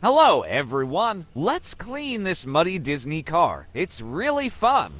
Hello, everyone. Let's clean this muddy Disney car. It's really fun.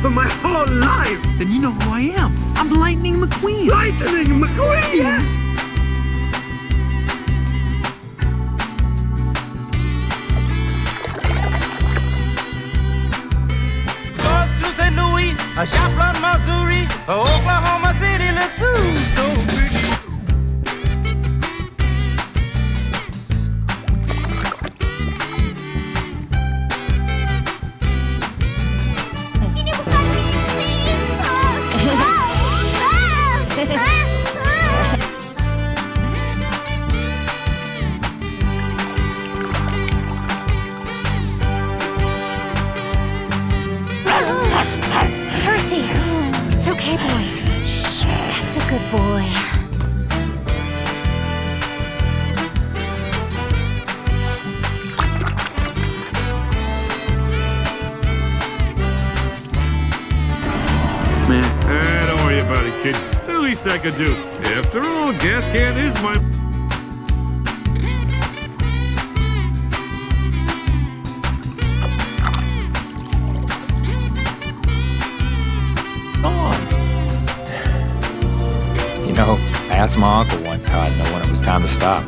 For my whole life! Then you know who I am. I'm Lightning McQueen. Lightning McQueen! Yes! Goes to St. Louis, a Joplin, Missouri, Oklahoma City looks so pretty. Percy! It's okay, boy. Shh, that's a good boy. Don't worry about it, kid. It's the least I could do. After all, gas can is my... You know, I asked my uncle once how I'd know when it was time to stop.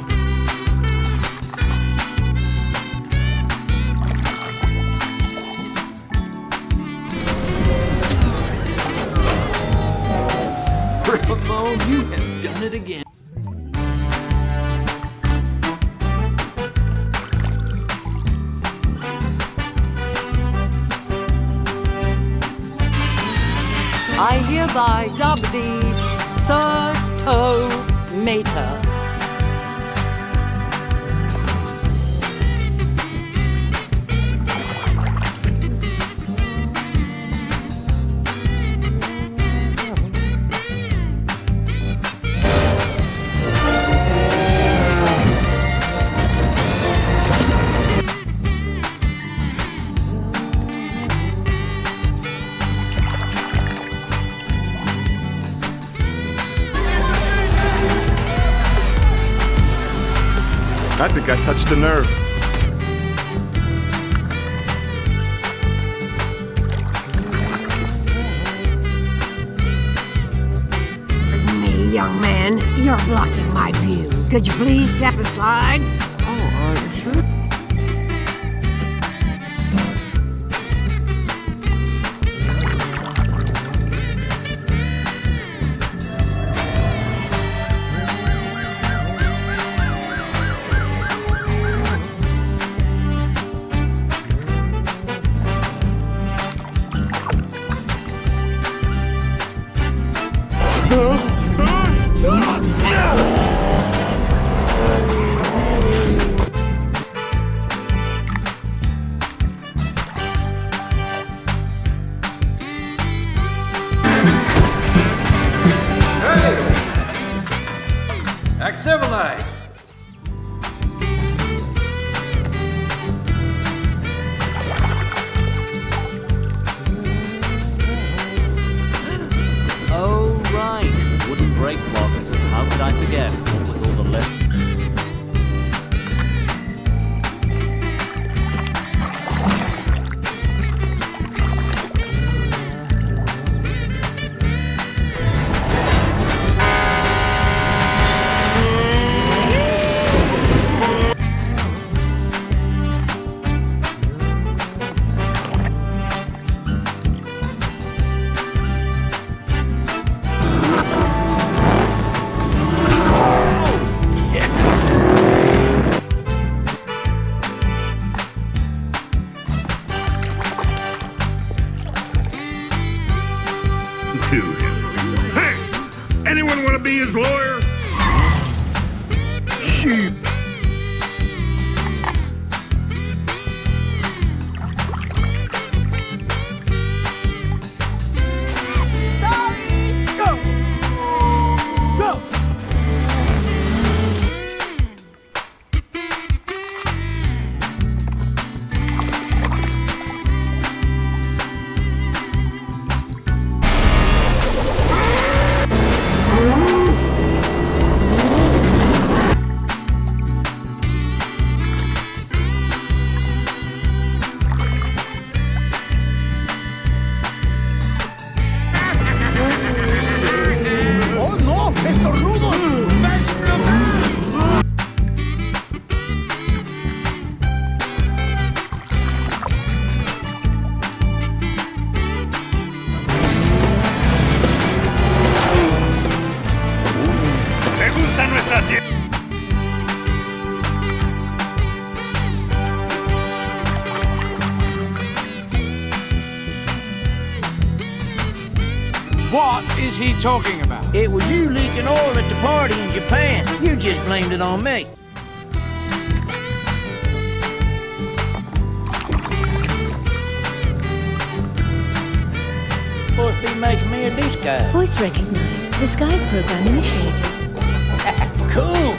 Ramon, you have done it again. I hereby dub thee Sir Tomica. I think I touched a nerve. Me, young man, you're blocking my view. Could you please step aside? Oh, sure. Act civilized. Oh, right. Wooden brake blocks. How could I forget? What with all the left. To him. Hey! Anyone want to be his lawyer? Sheep. What is he talking about? It was you leaking oil at the party in Japan. You just blamed it on me. Supposed to be making me a disguise. Voice recognized. Disguise program initiated. Cool.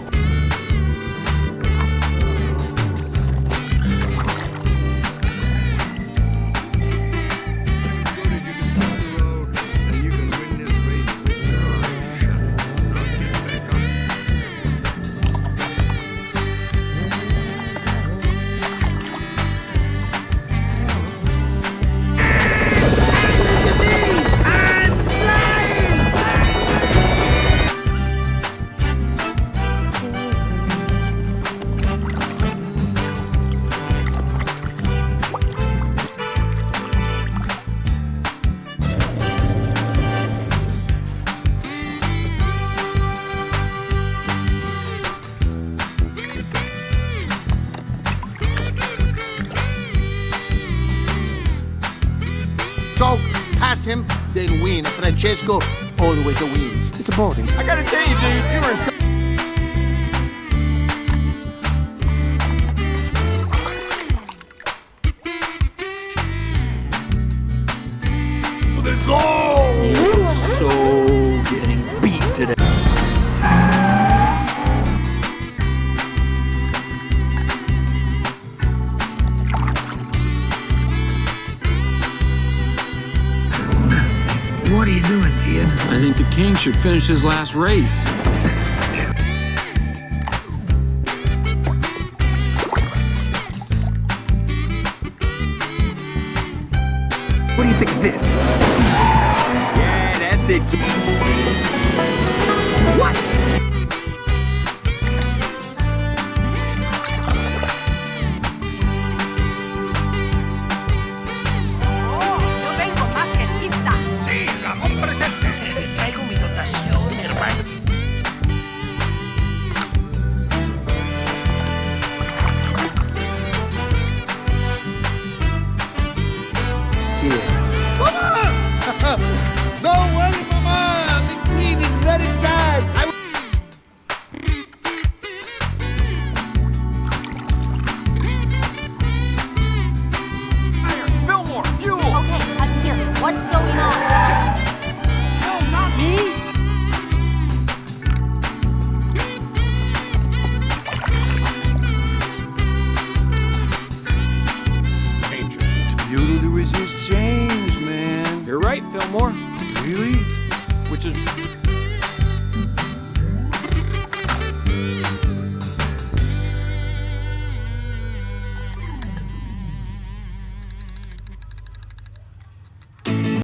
So, pass him, then win. Francesco always wins. It's boring. I gotta tell you, dude, you were in trouble. So getting beat today. What are you doing, kid? I think the king should finish his last race. What do you think of this? Yeah, that's it. What? Don't worry, Mama. The queen right, Fillmore. Really? Which is